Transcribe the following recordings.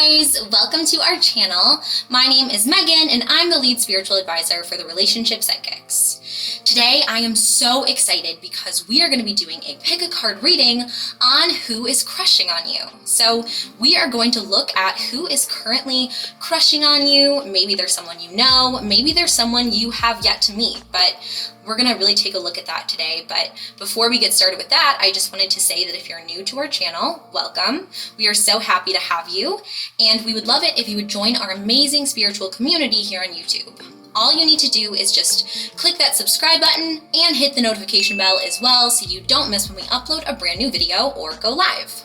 guys, welcome to our channel. My name is Megan and I'm the lead spiritual advisor for the Relationship Psychics. Today I am so excited because we are going to be doing a pick a card reading on who is crushing on you. So we are going to look at who is currently crushing on you. Maybe there's someone you know, maybe there's someone you have yet to meet, but we're gonna really take a look at that today. But before we get started with that, I just wanted to say that if you're new to our channel, welcome. We are so happy to have you, and we would love it if you would join our amazing spiritual community here on YouTube. All you need to do is just click that subscribe button and hit the notification bell as well so you don't miss when we upload a brand new video or go live.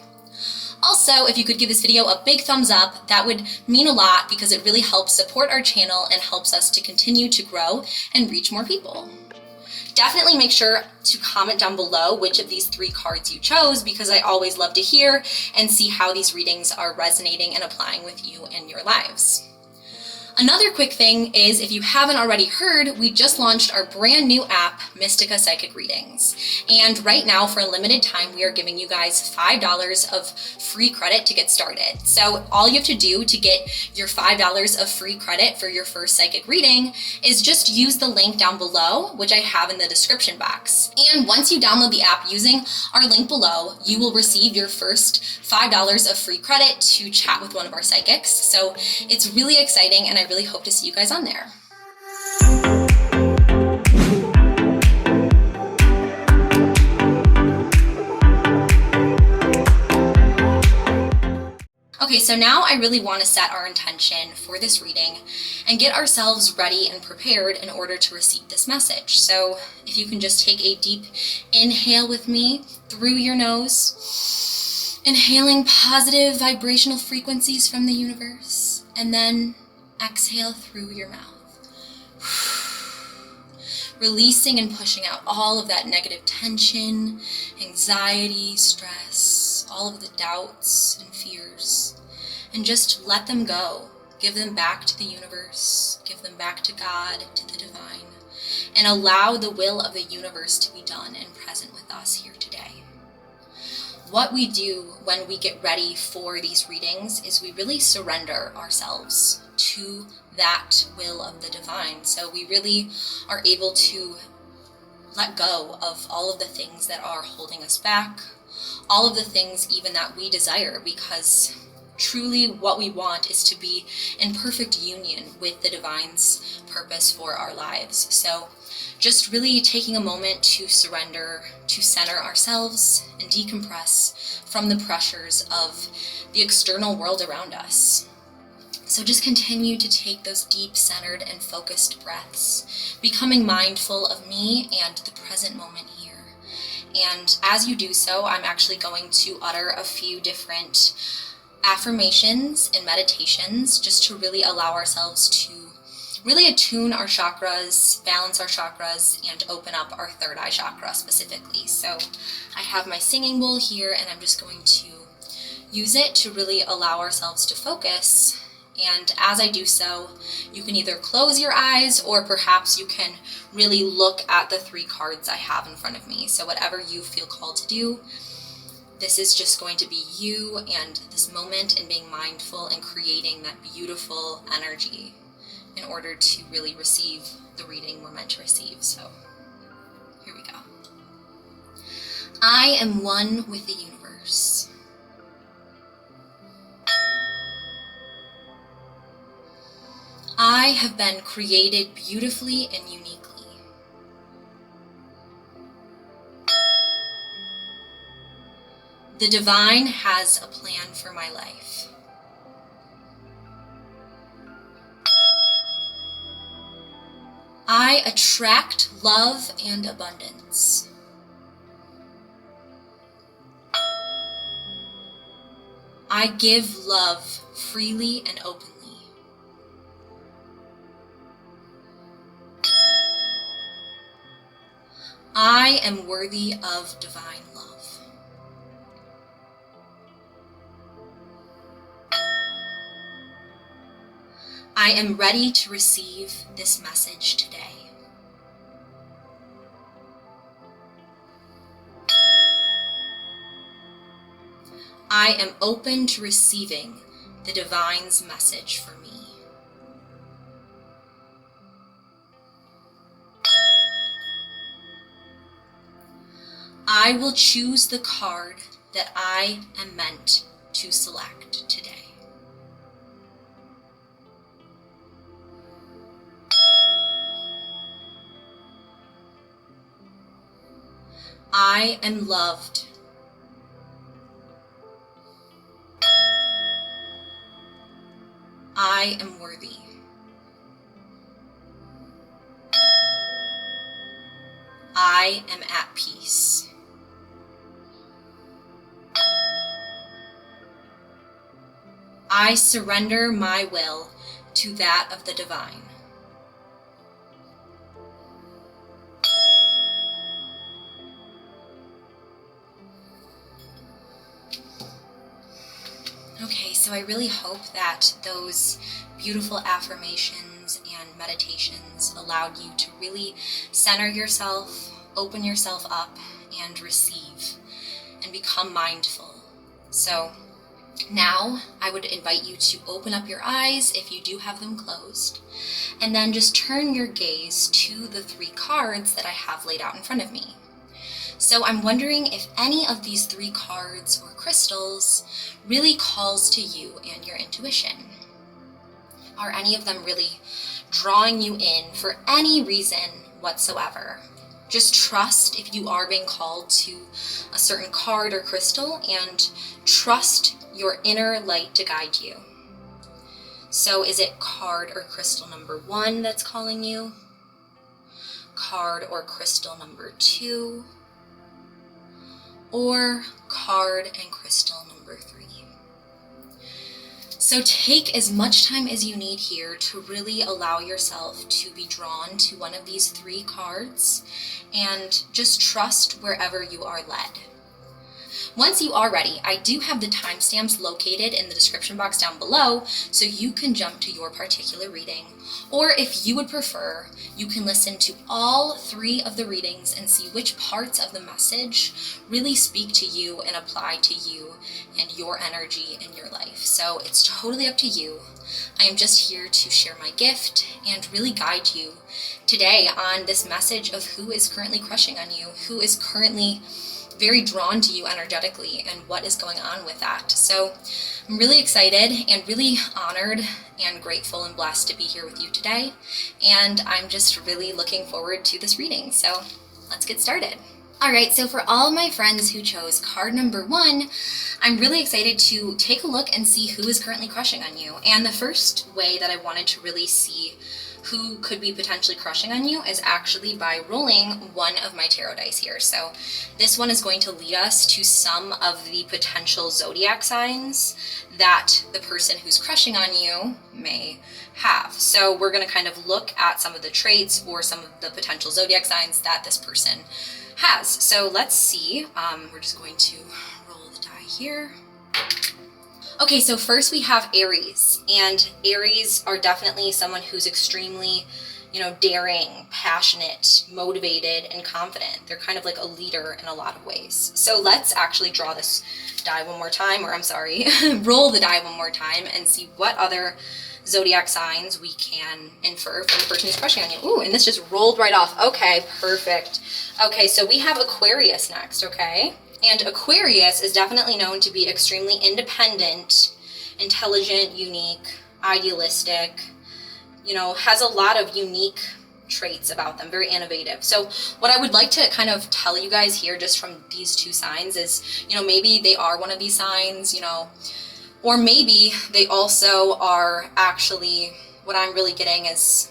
Also, if you could give this video a big thumbs up, that would mean a lot because it really helps support our channel and helps us to continue to grow and reach more people. Definitely make sure to comment down below which of these 3 cards you chose because I always love to hear and see how these readings are resonating and applying with you in your lives. Another quick thing is, if you haven't already heard, we just launched our brand new app, Mystica Psychic Readings. And right now, for a limited time, we are giving you guys $5 of free credit to get started. So all you have to do to get your $5 of free credit for your first psychic reading is just use the link down below, which I have in the description box. And once you download the app using our link below, you will receive your first $5 of free credit to chat with one of our psychics. So it's really exciting, and I really hope to see you guys on there. Okay, so now I really want to set our intention for this reading and get ourselves ready and prepared in order to receive this message. So if you can just take a deep inhale with me through your nose, inhaling positive vibrational frequencies from the universe, and then exhale through your mouth. Releasing and pushing out all of that negative tension, anxiety, stress, all of the doubts and fears, and just let them go. Give them back to the universe, give them back to God, to the divine, and allow the will of the universe to be done and present with us here today. What we do when we get ready for these readings is we really surrender ourselves to that will of the divine. So we really are able to let go of all of the things that are holding us back, all of the things even that we desire, because truly what we want is to be in perfect union with the divine's purpose for our lives. So just really taking a moment to surrender, to center ourselves and decompress from the pressures of the external world around us. So just continue to take those deep, centered, and focused breaths, becoming mindful of me and the present moment here. And as you do so, I'm actually going to utter a few different affirmations and meditations just to really allow ourselves to really attune our chakras, balance our chakras, and open up our third eye chakra specifically. So I have my singing bowl here, and I'm just going to use it to really allow ourselves to focus. And as I do so, you can either close your eyes or perhaps you can really look at the 3 cards I have in front of me. So whatever you feel called to do, this is just going to be you and this moment and being mindful and creating that beautiful energy in order to really receive the reading we're meant to receive. So here we go. I am one with the universe. I have been created beautifully and uniquely. The divine has a plan for my life. I attract love and abundance. I give love freely and openly. I am worthy of divine love. I am ready to receive this message today. I am open to receiving the divine's message for me. I will choose the card that I am meant to select today. I am loved. I am worthy. I am at peace. I surrender my will to that of the divine. Okay, so I really hope that those beautiful affirmations and meditations allowed you to really center yourself, open yourself up, and receive, and become mindful. So now I would invite you to open up your eyes if you do have them closed, and then just turn your gaze to the 3 cards that I have laid out in front of me. So I'm wondering if any of these 3 cards or crystals really calls to you and your intuition. Are any of them really drawing you in for any reason whatsoever? Just trust if you are being called to a certain card or crystal, and trust your inner light to guide you. So is it card or crystal number 1 that's calling you? Card or crystal number 2? Or card and crystal number 3? So take as much time as you need here to really allow yourself to be drawn to one of these 3 cards, and just trust wherever you are led. Once you are ready, I do have the timestamps located in the description box down below, so you can jump to your particular reading. Or if you would prefer, you can listen to all 3 of the readings and see which parts of the message really speak to you and apply to you and your energy in your life. So it's totally up to you. I am just here to share my gift and really guide you today on this message of who is currently crushing on you, who is currently very drawn to you energetically, and what is going on with that. So I'm really excited and really honored and grateful and blessed to be here with you today. And I'm just really looking forward to this reading. So let's get started. All right, so for all of my friends who chose card number 1, I'm really excited to take a look and see who is currently crushing on you. And the first way that I wanted to really see who could be potentially crushing on you is actually by rolling one of my tarot dice here. So this one is going to lead us to some of the potential zodiac signs that the person who's crushing on you may have. So we're going to kind of look at some of the traits or some of the potential zodiac signs that this person has. So let's see. We're just going to roll the die here. Okay, so first we have Aries, and Aries are definitely someone who's extremely, daring, passionate, motivated, and confident. They're kind of like a leader in a lot of ways. So let's actually draw this die one more time, roll the die one more time and see what other zodiac signs we can infer from the person who's crushing on you. Ooh, and this just rolled right off. Okay, perfect. Okay, so we have Aquarius next, okay? And Aquarius is definitely known to be extremely independent, intelligent, unique, idealistic, has a lot of unique traits about them, very innovative. So what I would like to kind of tell you guys here just from these 2 signs is, maybe they are one of these signs, or maybe they also are actually, what I'm really getting is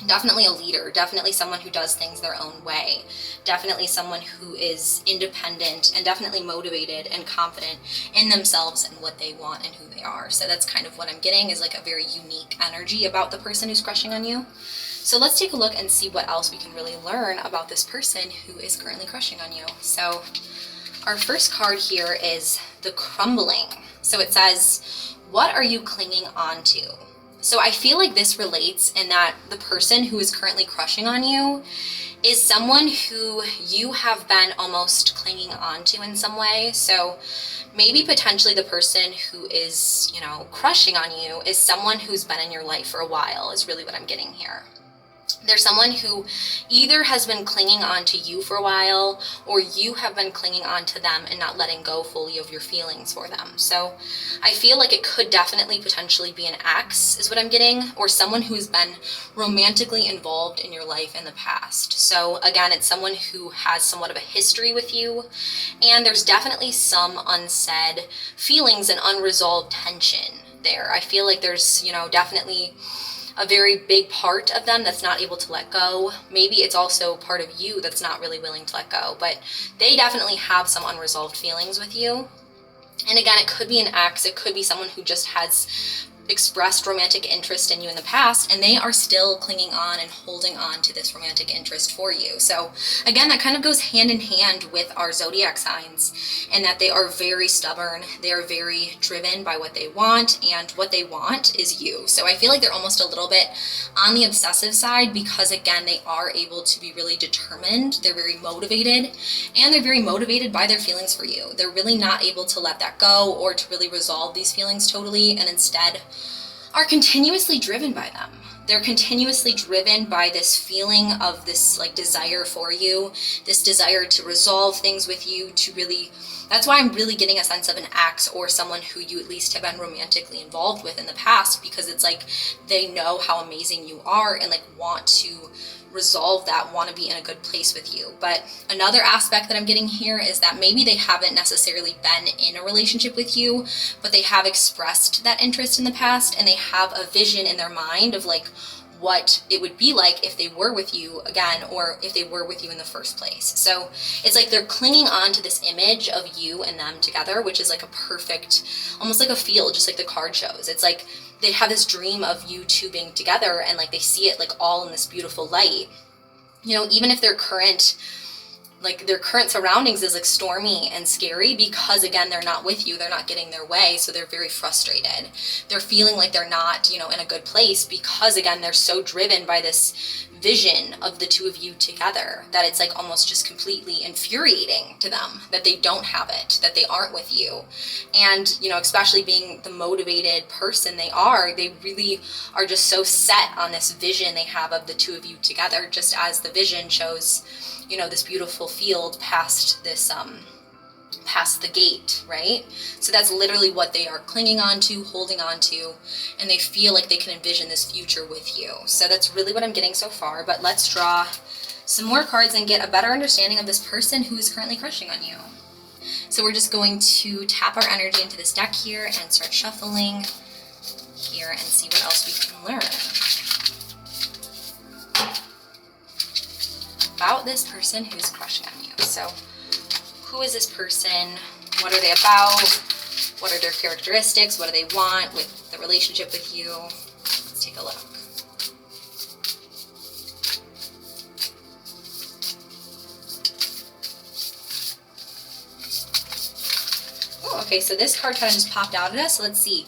definitely a leader, definitely someone who does things their own way, definitely someone who is independent and definitely motivated and confident in themselves and what they want and who they are. So that's kind of what I'm getting, is like a very unique energy about the person who's crushing on you. So let's take a look and see what else we can really learn about this person who is currently crushing on you. So our first card here is the Crumbling. So it says, what are you clinging on to? So I feel like this relates in that the person who is currently crushing on you is someone who you have been almost clinging on to in some way. So maybe potentially the person who is, crushing on you is someone who's been in your life for a while, is really what I'm getting here. There's someone who either has been clinging on to you for a while, or you have been clinging on to them and not letting go fully of your feelings for them. So I feel like it could definitely potentially be an ex, is what I'm getting, or someone who's been romantically involved in your life in the past. So again, it's someone who has somewhat of a history with you, and there's definitely some unsaid feelings and unresolved tension there. I feel like there's, definitely a very big part of them that's not able to let go. Maybe it's also part of you that's not really willing to let go, but they definitely have some unresolved feelings with you. And again, it could be an ex, it could be someone who just has expressed romantic interest in you in the past, and they are still clinging on and holding on to this romantic interest for you. So again, that kind of goes hand in hand with our zodiac signs, and that they are very stubborn, they are very driven by what they want, and what they want is you. So I feel like they're almost a little bit on the obsessive side, because again, they are able to be really determined, they're very motivated, and they're very motivated by their feelings for you. They're really not able to let that go or to really resolve these feelings totally, and instead are continuously driven by them. They're continuously driven by this feeling of this desire for you, this desire to resolve things with you, to really, that's why I'm really getting a sense of an ex or someone who you at least have been romantically involved with in the past, because it's like they know how amazing you are and want to resolve that, want to be in a good place with you. But another aspect that I'm getting here is that maybe they haven't necessarily been in a relationship with you, but they have expressed that interest in the past, and they have a vision in their mind of what it would be like if they were with you again, or if they were with you in the first place. So it's like they're clinging on to this image of you and them together, which is like a perfect, almost like a field, just like the card shows. It's like they have this dream of you two being together, and they see it all in this beautiful light. Even if their current surroundings is stormy and scary, because again, they're not with you, they're not getting their way, so they're very frustrated. They're feeling like they're not, in a good place, because again, they're so driven by this vision of the two of you together that it's almost just completely infuriating to them that they don't have it, that they aren't with you. And especially being the motivated person they really are just so set on this vision they have of the two of you together, just as the vision shows this beautiful field past this past the gate, right? So that's literally what they are clinging on to, holding on to, and they feel like they can envision this future with you. So that's really what I'm getting so far, but let's draw some more cards and get a better understanding of this person who is currently crushing on you. So we're just going to tap our energy into this deck here and start shuffling here and see what else we can learn about this person who's crushing on you. So who is this person? What are they about? What are their characteristics? What do they want with the relationship with you? Let's take a look. Oh, okay, so this card kind of just popped out at us. So let's see.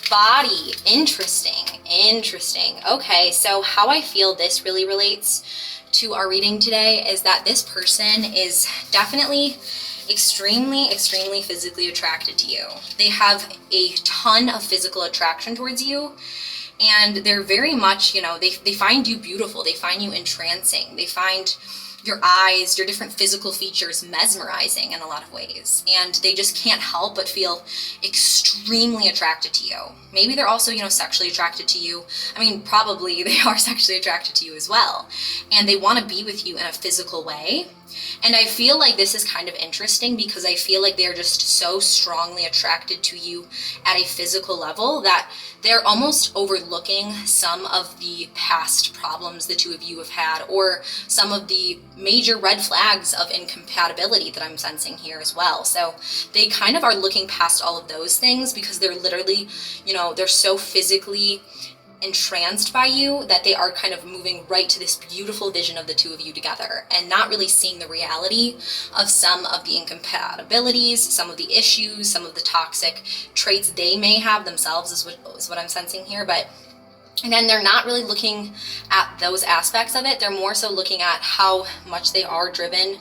Body. Interesting. Okay, so how I feel this really relates to our reading today is that this person is definitely extremely physically attracted to you. They have a ton of physical attraction towards you, and they're very much, they find you beautiful, they find you entrancing, they find your eyes, your different physical features mesmerizing in a lot of ways, and they just can't help but feel extremely attracted to you. Maybe they're also, sexually attracted to you. I mean, probably they are sexually attracted to you as well, and they want to be with you in a physical way. And I feel like this is kind of interesting, because I feel like they're just so strongly attracted to you at a physical level that they're almost overlooking some of the past problems the two of you have had, or some of the major red flags of incompatibility that I'm sensing here as well. So they kind of are looking past all of those things, because they're literally, they're so physically entranced by you that they are kind of moving right to this beautiful vision of the two of you together, and not really seeing the reality of some of the incompatibilities, some of the issues, some of the toxic traits they may have themselves, is what I'm sensing here. But Again, they're not really looking at those aspects of it. They're more so looking at how much they are driven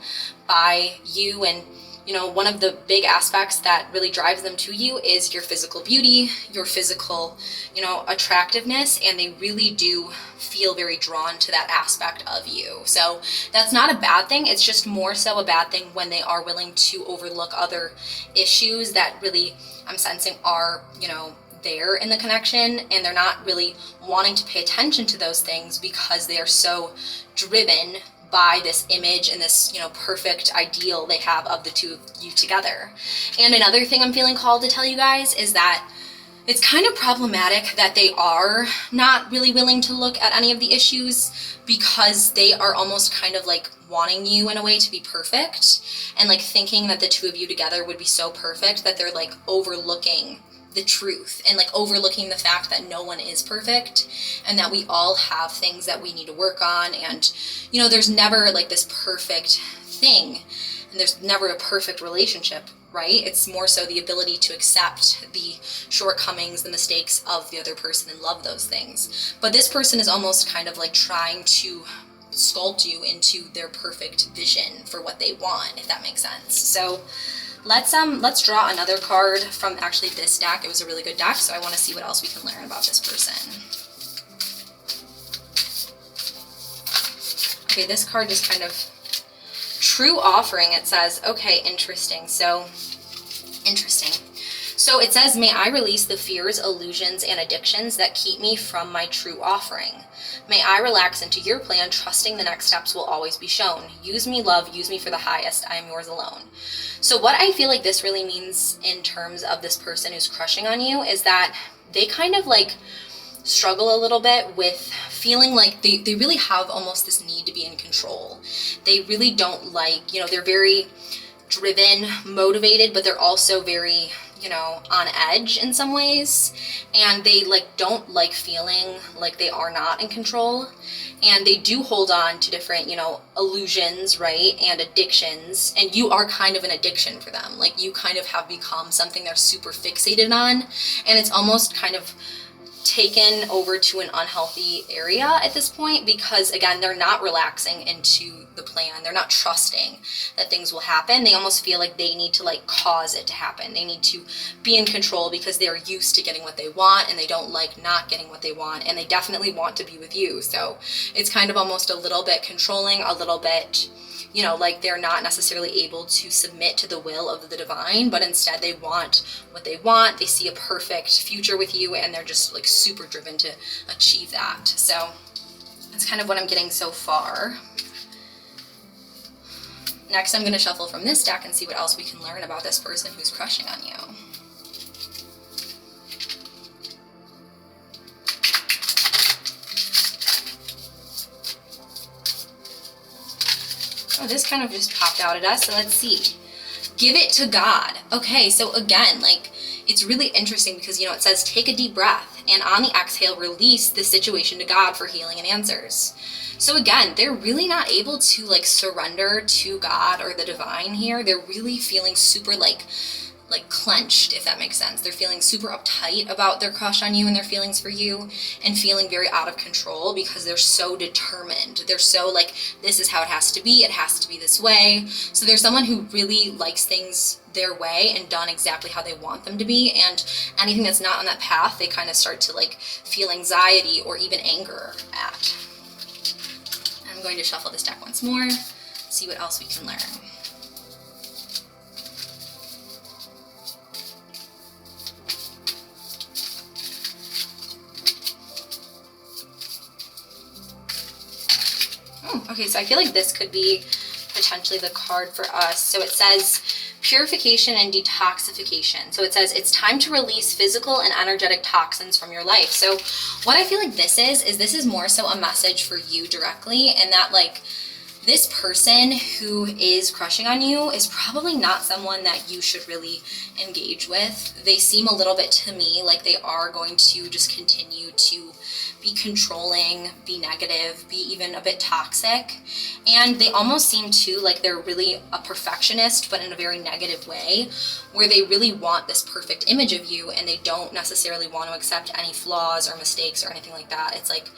by you. And, you know, one of the big aspects that really drives them to you is your physical beauty, your physical, you know, attractiveness. And they really do feel very drawn to that aspect of you. So that's not a bad thing. It's just more so a bad thing when they are willing to overlook other issues that really I'm sensing are, you know, there in the connection, and they're not really wanting to pay attention to those things because they are so driven by this image and this, you know, perfect ideal they have of the two of you together. And another thing I'm feeling called to tell you guys is that it's kind of problematic that they are not really willing to look at any of the issues because they are almost kind of like wanting you in a way to be perfect, and like thinking that the two of you together would be so perfect that they're like overlooking the truth and like overlooking the fact that no one is perfect and that we all have things that we need to work on. And, you know, there's never like this perfect thing, and there's never a perfect relationship, right? It's more so the ability to accept the shortcomings, the mistakes of the other person and love those things. But this person is almost kind of like trying to sculpt you into their perfect vision for what they want, if that makes sense. So let's draw another card from actually this deck. It was a really good deck, so I want to see what else we can learn about this person. Okay, this card just kind of true offering. It says, okay, interesting. So it says, may I release the fears, illusions, and addictions that keep me from my true offering. May I relax into your plan, trusting the next steps will always be shown. Use me, love, use me for the highest. I am yours alone. So what I feel like this really means in terms of this person who's crushing on you is that they kind of like struggle a little bit with feeling like they really have almost this need to be in control. They really don't like, you know, they're very driven, motivated, but they're also very, you know, on edge in some ways, and they like don't like feeling like they are not in control, and they do hold on to different, you know, illusions, right, and addictions, and you are kind of an addiction for them. Like you kind of have become something they're super fixated on, and it's almost kind of taken over to an unhealthy area at this point because, again, they're not relaxing into the plan. They're not trusting that things will happen. They almost feel like they need to like cause it to happen. They need to be in control because they're used to getting what they want, and they don't like not getting what they want, and they definitely want to be with you. So it's kind of almost a little bit controlling, a little bit, you know, like they're not necessarily able to submit to the will of the divine, but instead they want what they want. They see a perfect future with you, and they're just like super driven to achieve that. So that's kind of what I'm getting so far. Next, I'm going to shuffle from this deck and see what else we can learn about this person who's crushing on you. Oh, this kind of just popped out at us, so let's see. Give it to God. Okay, so again, like, it's really interesting because, you know, it says take a deep breath, and on the exhale, release the situation to God for healing and answers. So again, they're really not able to like surrender to God or the divine here. They're really feeling super like clenched, if that makes sense. They're feeling super uptight about their crush on you and their feelings for you, and feeling very out of control because they're so determined. They're so like, this is how it has to be. It has to be this way. So they're someone who really likes things their way and done exactly how they want them to be. And anything that's not on that path, they kind of start to like feel anxiety or even anger at. I'm going to shuffle this deck once more, see what else we can learn. Okay, so I feel like this could be potentially the card for us. So it says purification and detoxification. So it says it's time to release physical and energetic toxins from your life. So what I feel like this is this is more so a message for you directly, and that like, This person who is crushing on you is probably not someone that you should really engage with. They seem a little bit to me like they are going to just continue to be controlling, be negative, be even a bit toxic. And they almost seem too like they're really a perfectionist, but in a very negative way, where they really want this perfect image of you and they don't necessarily want to accept any flaws or mistakes or anything like that. It's like,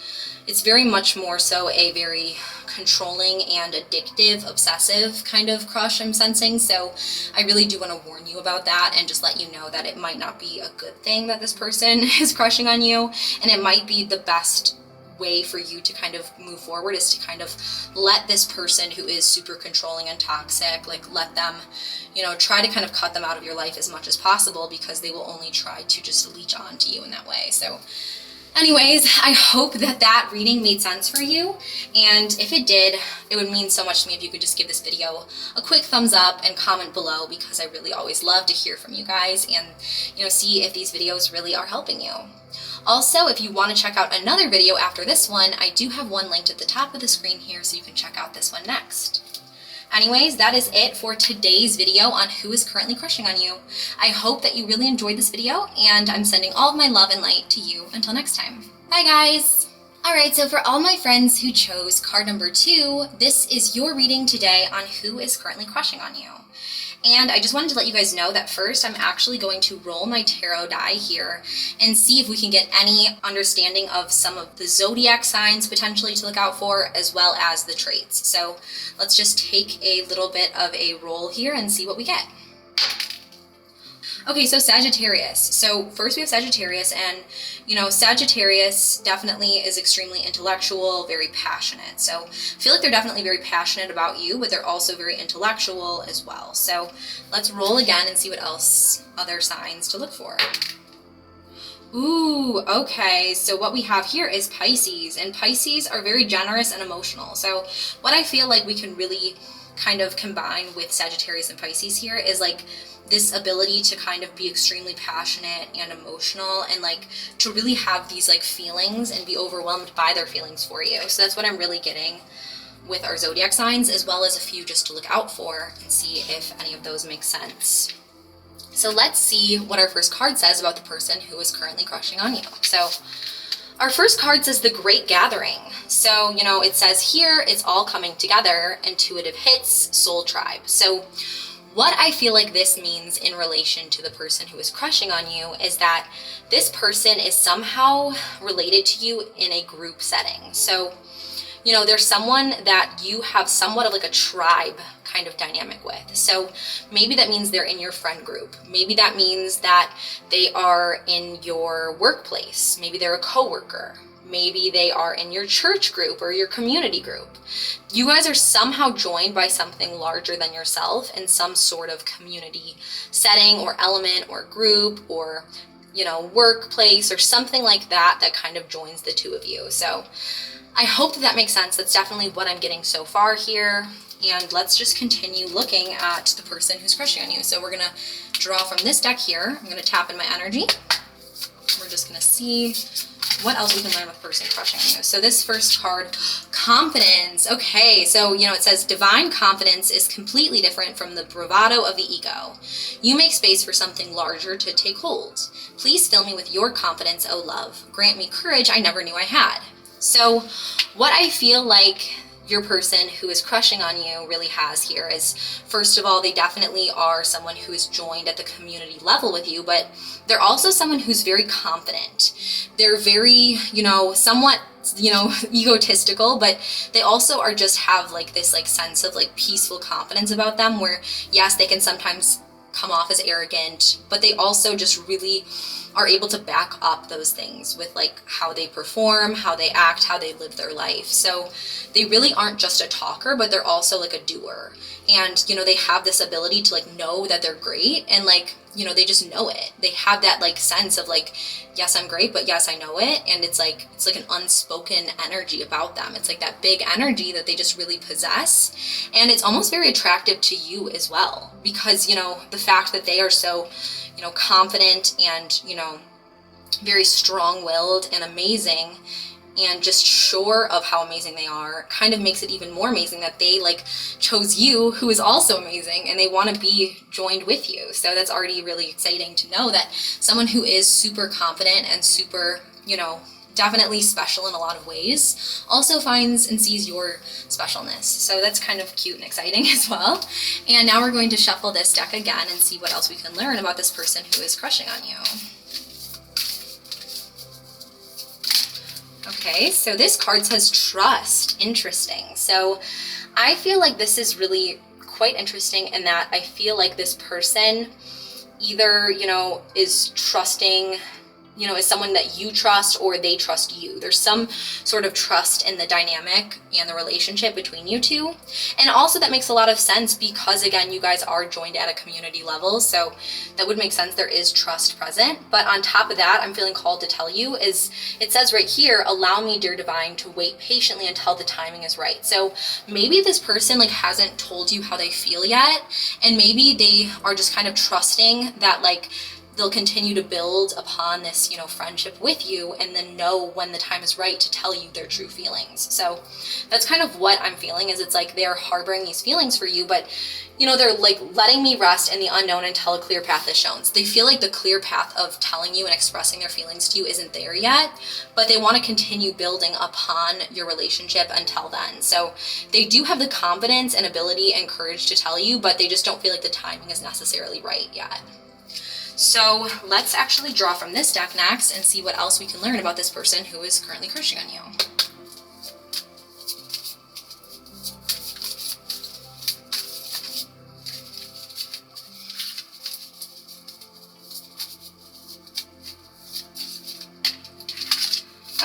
it's very much more so a very controlling and addictive, obsessive kind of crush I'm sensing. So I really do want to warn you about that and just let you know that it might not be a good thing that this person is crushing on you. And it might be the best way for you to kind of move forward is to kind of let this person who is super controlling and toxic, like let them, you know, try to kind of cut them out of your life as much as possible, because they will only try to just leech on to you in that way. So anyways, I hope that that reading made sense for you. And if it did, it would mean so much to me if you could just give this video a quick thumbs up and comment below, because I really always love to hear from you guys and, you know, see if these videos really are helping you. Also, if you want to check out another video after this one, I do have one linked at the top of the screen here, so you can check out this one next. Anyways, that is it for today's video on who is currently crushing on you. I hope that you really enjoyed this video, and I'm sending all of my love and light to you until next time. Bye guys! Alright, so for all my friends who chose card number 2, this is your reading today on who is currently crushing on you. And I just wanted to let you guys know that first I'm actually going to roll my tarot die here and see if we can get any understanding of some of the zodiac signs potentially to look out for, as well as the traits. So let's just take a little bit of a roll here and see what we get. Okay, so Sagittarius. So first we have Sagittarius, and you know, Sagittarius definitely is extremely intellectual, very passionate. So I feel like they're definitely very passionate about you, but they're also very intellectual as well. So let's roll again and see what else, other signs to look for. Ooh, okay, so what we have here is Pisces, and Pisces are very generous and emotional. So what I feel like we can really kind of combine with Sagittarius and Pisces here is like this ability to kind of be extremely passionate and emotional, and like to really have these like feelings and be overwhelmed by their feelings for you. So that's what I'm really getting with our zodiac signs, as well as a few just to look out for and see if any of those make sense. So let's see what our first card says about the person who is currently crushing on you. So our first card says the Great Gathering. So, you know, it says here it's all coming together, intuitive hits, soul tribe. So what I feel like this means in relation to the person who is crushing on you is that this person is somehow related to you in a group setting. So, you know, there's someone that you have somewhat of like a tribe kind of dynamic with. So maybe that means they're in your friend group. Maybe that means that they are in your workplace. Maybe they're a coworker. Maybe they are in your church group or your community group. You guys are somehow joined by something larger than yourself in some sort of community setting or element or group or, you know, workplace or something like that that kind of joins the two of you. So I hope that that makes sense. That's definitely what I'm getting so far here. And let's just continue looking at the person who's crushing on you. So we're gonna draw from this deck here. I'm gonna tap in my energy. We're just gonna see what else we can learn with the person crushing on you. So this first card, confidence. Okay, so you know, it says divine confidence is completely different from the bravado of the ego. You make space for something larger to take hold. Please fill me with your confidence, oh love. Grant me courage I never knew I had. So what I feel like your person who is crushing on you really has here is, first of all, they definitely are someone who is joined at the community level with you, but they're also someone who's very confident. They're very, you know, somewhat, you know, egotistical, but they also are just have like this like sense of like peaceful confidence about them, where yes, they can sometimes come off as arrogant, but they also just really are able to back up those things with like how they perform, how they act, how they live their life. So they really aren't just a talker, but they're also like a doer. And, you know, they have this ability to like know that they're great, and like, you know, they just know it. They have that like sense of like, yes, I'm great, but yes, I know it. And it's like an unspoken energy about them. It's like that big energy that they just really possess. And it's almost very attractive to you as well, because, you know, the fact that they are so, you know, confident and, you know, very strong-willed and amazing, and just sure of how amazing they are, kind of makes it even more amazing that they like chose you, who is also amazing, and they want to be joined with you. So that's already really exciting to know that someone who is super confident and super, you know, definitely special in a lot of ways, also finds and sees your specialness. So that's kind of cute and exciting as well. And now we're going to shuffle this deck again and see what else we can learn about this person who is crushing on you. Okay, so this card says trust. Interesting. So I feel like this is really quite interesting in that I feel like this person either, you know, is trusting, you know, is someone that you trust, or they trust you. There's some sort of trust in the dynamic and the relationship between you two. And also that makes a lot of sense because, again, you guys are joined at a community level. So that would make sense. There is trust present. But on top of that, I'm feeling called to tell you is, it says right here, allow me, dear divine, to wait patiently until the timing is right. So maybe this person like hasn't told you how they feel yet. And maybe they are just kind of trusting that like they'll continue to build upon this, you know, friendship with you, and then know when the time is right to tell you their true feelings. So that's kind of what I'm feeling, is it's like they're harboring these feelings for you, but, you know, they're like letting me rest in the unknown until a clear path is shown. So they feel like the clear path of telling you and expressing their feelings to you isn't there yet, but they want to continue building upon your relationship until then. So they do have the confidence and ability and courage to tell you, but they just don't feel like the timing is necessarily right yet. So let's actually draw from this deck next and see what else we can learn about this person who is currently crushing on you.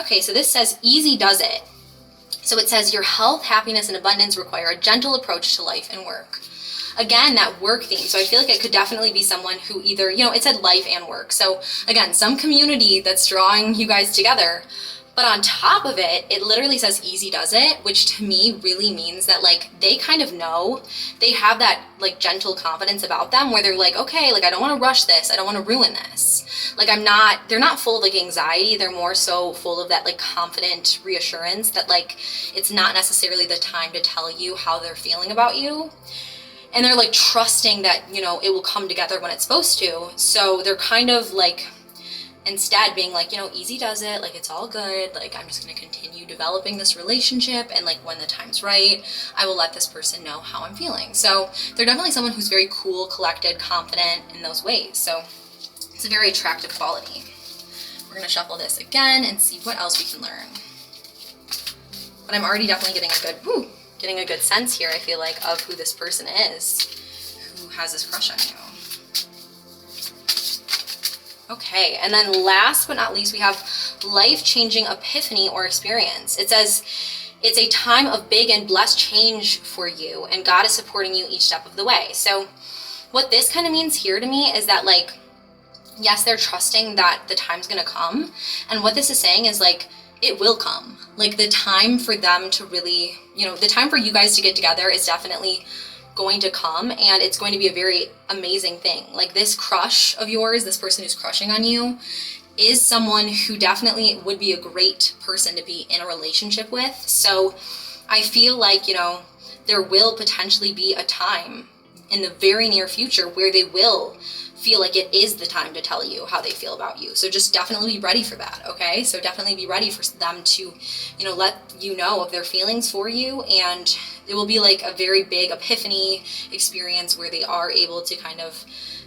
Okay, so this says easy does it. So it says your health, happiness, and abundance require a gentle approach to life and work. Again, that work theme. So I feel like it could definitely be someone who either, you know, it said life and work. So again, some community that's drawing you guys together. But on top of it, it literally says easy does it, which to me really means that like they kind of know, they have that like gentle confidence about them where they're like, okay, like I don't want to rush this. I don't want to ruin this. Like they're not full of like anxiety. They're more so full of that like confident reassurance that like it's not necessarily the time to tell you how they're feeling about you. And they're like trusting that, you know, it will come together when it's supposed to. So they're kind of like, instead being like, you know, easy does it, like it's all good, like I'm just going to continue developing this relationship, and like when the time's right, I will let this person know how I'm feeling. So they're definitely someone who's very cool, collected, confident in those ways. So it's a very attractive quality. We're going to shuffle this again and see what else we can learn. But I'm already definitely getting a good sense here, I feel like, of who this person is who has this crush on you. Okay, and then last but not least, we have life-changing epiphany or experience. It says it's a time of big and blessed change for you, and God is supporting you each step of the way. So what this kind of means here to me is that, like, yes, they're trusting that the time's gonna come, and what this is saying is like, it will come. Like the time for them to really, you know, the time for you guys to get together is definitely going to come, and it's going to be a very amazing thing. Like this crush of yours, this person who's crushing on you, is someone who definitely would be a great person to be in a relationship with. So I feel like, you know, there will potentially be a time in the very near future where they will feel like it is the time to tell you how they feel about you. So just definitely be ready for that, okay? So definitely be ready for them to, you know, let you know of their feelings for you, and it will be like a very big epiphany experience where they are able to kind of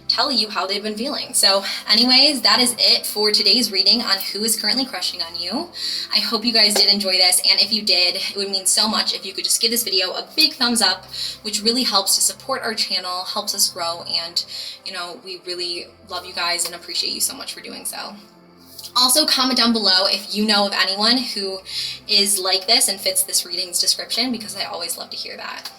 tell you how they've been feeling. So anyways, that is it for today's reading on who is currently crushing on you. I hope you guys did enjoy this, and if you did, it would mean so much if you could just give this video a big thumbs up, which really helps to support our channel, helps us grow, and you know, we really love you guys and appreciate you so much for doing so. Also, comment down below if you know of anyone who is like this and fits this reading's description, because I always love to hear that.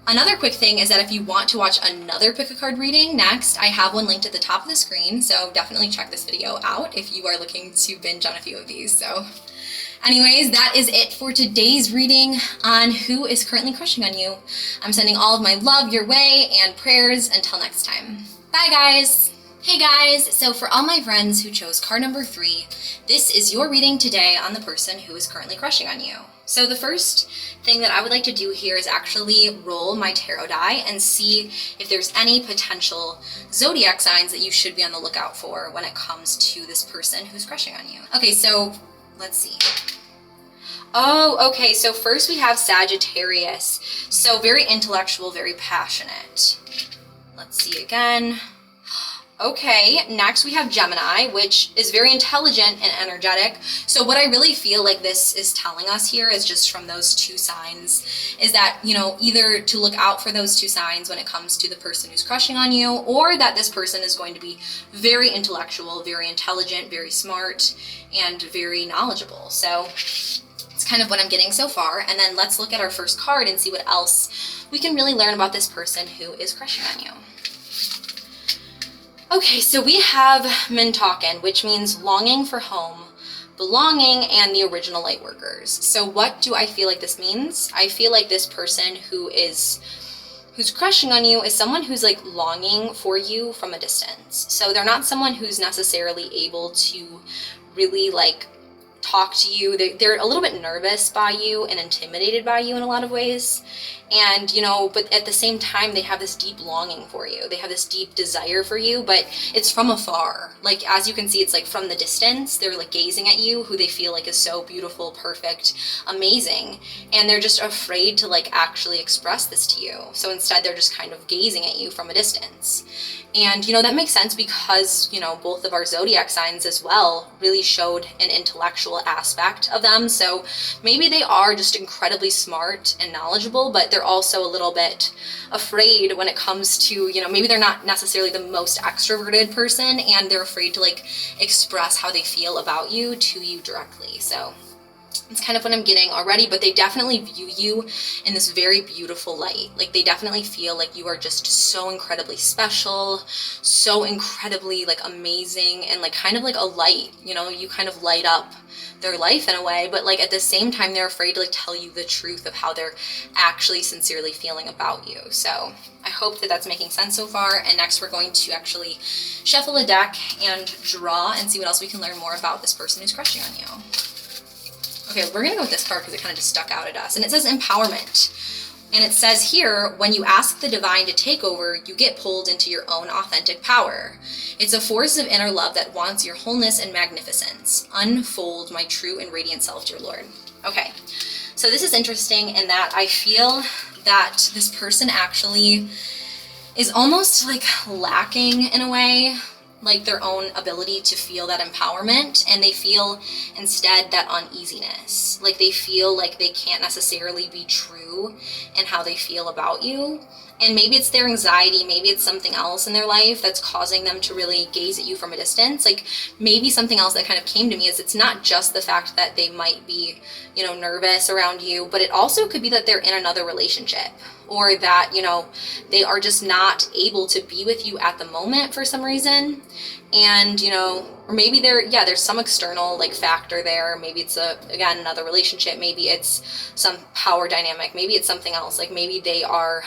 Another quick thing is that if you want to watch another pick a card reading next, I have one linked at the top of the screen, so definitely check this video out if you are looking to binge on a few of these. So anyways, that is it for today's reading on who is currently crushing on you. I'm sending all of my love your way and prayers until next time. Bye guys! Hey guys, so for all my friends who chose card number 3, this is your reading today on the person who is currently crushing on you. So the first thing that I would like to do here is actually roll my tarot die and see if there's any potential zodiac signs that you should be on the lookout for when it comes to this person who's crushing on you. Okay, so let's see. Oh, okay, so first we have Sagittarius. So very intellectual, very passionate. Let's see again. Okay, next we have Gemini, which is very intelligent and energetic. So what I really feel like this is telling us here is just from those two signs is that, you know, either to look out for those two signs when it comes to the person who's crushing on you, or that this person is going to be very intellectual, very intelligent, very smart, and very knowledgeable. So it's kind of what I'm getting so far. And then let's look at our first card and see what else we can really learn about this person who is crushing on you. Okay, so we have Mintaken, which means longing for home, belonging, and the original light workers. So what do I feel like this means? I feel like this person who's crushing on you is someone who's like longing for you from a distance. So they're not someone who's necessarily able to really like talk to you. They're a little bit nervous by you and intimidated by you in a lot of ways. And, you know, but at the same time, they have this deep longing for you. They have this deep desire for you, but it's from afar. Like, as you can see, it's like from the distance, they're like gazing at you, who they feel like is so beautiful, perfect, amazing. And they're just afraid to like actually express this to you. So instead, they're just kind of gazing at you from a distance. And, you know, that makes sense because, you know, both of our zodiac signs as well really showed an intellectual aspect of them. So maybe they are just incredibly smart and knowledgeable, but they're also a little bit afraid when it comes to, you know, maybe they're not necessarily the most extroverted person and they're afraid to like express how they feel about you to you directly. So it's kind of what I'm getting already, but they definitely view you in this very beautiful light. Like they definitely feel like you are just so incredibly special, so incredibly like amazing, and like kind of like a light, you know, you kind of light up their life in a way, but like at the same time, they're afraid to like tell you the truth of how they're actually sincerely feeling about you. So I hope that that's making sense so far. And next we're going to actually shuffle a deck and draw and see what else we can learn more about this person who's crushing on you. Okay, we're gonna go with this card because it kind of just stuck out at us. And it says empowerment. And it says here, when you ask the divine to take over, you get pulled into your own authentic power. It's a force of inner love that wants your wholeness and magnificence. Unfold my true and radiant self, dear Lord. Okay, so this is interesting in that I feel that this person actually is almost like lacking in a way, like their own ability to feel that empowerment, and they feel instead that uneasiness. Like they feel like they can't necessarily be true in how they feel about you. And maybe it's their anxiety, maybe it's something else in their life that's causing them to really gaze at you from a distance. Like maybe something else that kind of came to me is it's not just the fact that they might be, you know, nervous around you, but it also could be that they're in another relationship, or that, you know, they are just not able to be with you at the moment for some reason. And, you know, or maybe there's some external like factor there. Maybe it's again, another relationship. Maybe it's some power dynamic. Maybe it's something else. Like maybe they are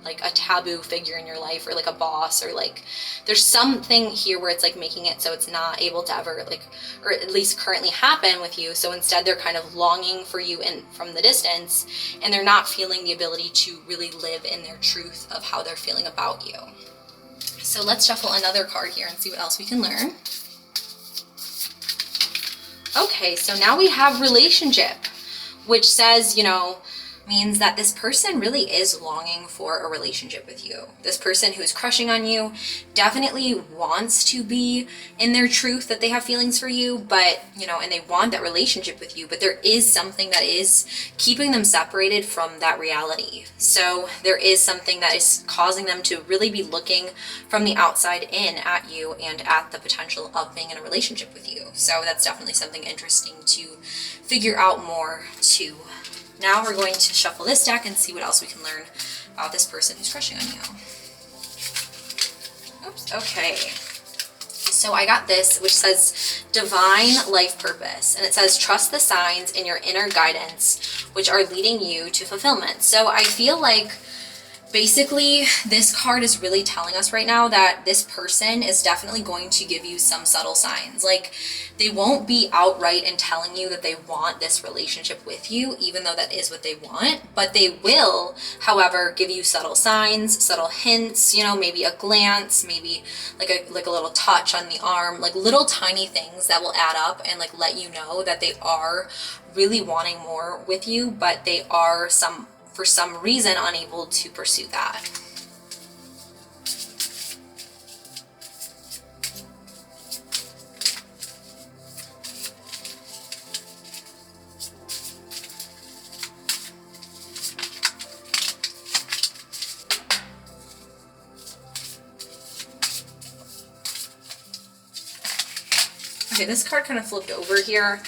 like a taboo figure in your life, or like a boss, or like there's something here where it's like making it so it's not able to ever like, or at least currently happen with you. So instead they're kind of longing for you in from the distance, and they're not feeling the ability to really live in their truth of how they're feeling about you. So let's shuffle another card here and see what else we can learn. Okay, so now we have relationship, which says, you know, means that this person really is longing for a relationship with you. This person who is crushing on you definitely wants to be in their truth that they have feelings for you, but, you know, and they want that relationship with you, but there is something that is keeping them separated from that reality. So there is something that is causing them to really be looking from the outside in at you and at the potential of being in a relationship with you. So that's definitely something interesting to figure out more too. Now we're going to shuffle this deck and see what else we can learn about this person who's crushing on you. Oops, okay. So I got this, which says divine life purpose. And it says, trust the signs in your inner guidance, which are leading you to fulfillment. So I feel like Basically, this card is really telling us right now that this person is definitely going to give you some subtle signs. Like, they won't be outright in telling you that they want this relationship with you, even though that is what they want, but they will, however, give you subtle signs, subtle hints, you know, maybe a glance, maybe like a little touch on the arm, like little tiny things that will add up and like let you know that they are really wanting more with you, but they are for some reason unable to pursue that. Okay, this card kind of flipped over here.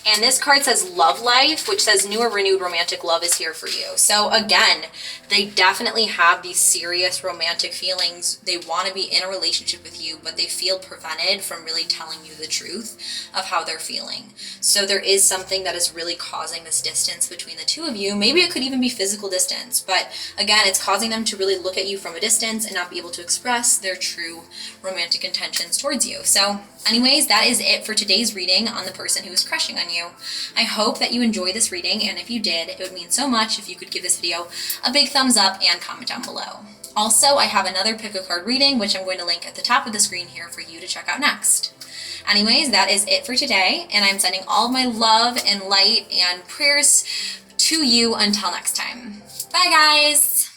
And this card says love life, which says new or renewed romantic love is here for you. So again, they definitely have these serious romantic feelings. They want to be in a relationship with you, but they feel prevented from really telling you the truth of how they're feeling. So there is something that is really causing this distance between the two of you. Maybe it could even be physical distance, but again, it's causing them to really look at you from a distance and not be able to express their true romantic intentions towards you. So anyways, that is it for today's reading on the person who is crushing on you. I hope that you enjoyed this reading, and if you did, it would mean so much if you could give this video a big thumbs up and comment down below. Also, I have another pick a card reading, which I'm going to link at the top of the screen here for you to check out next. Anyways, that is it for today, and I'm sending all of my love and light and prayers to you until next time. Bye, guys!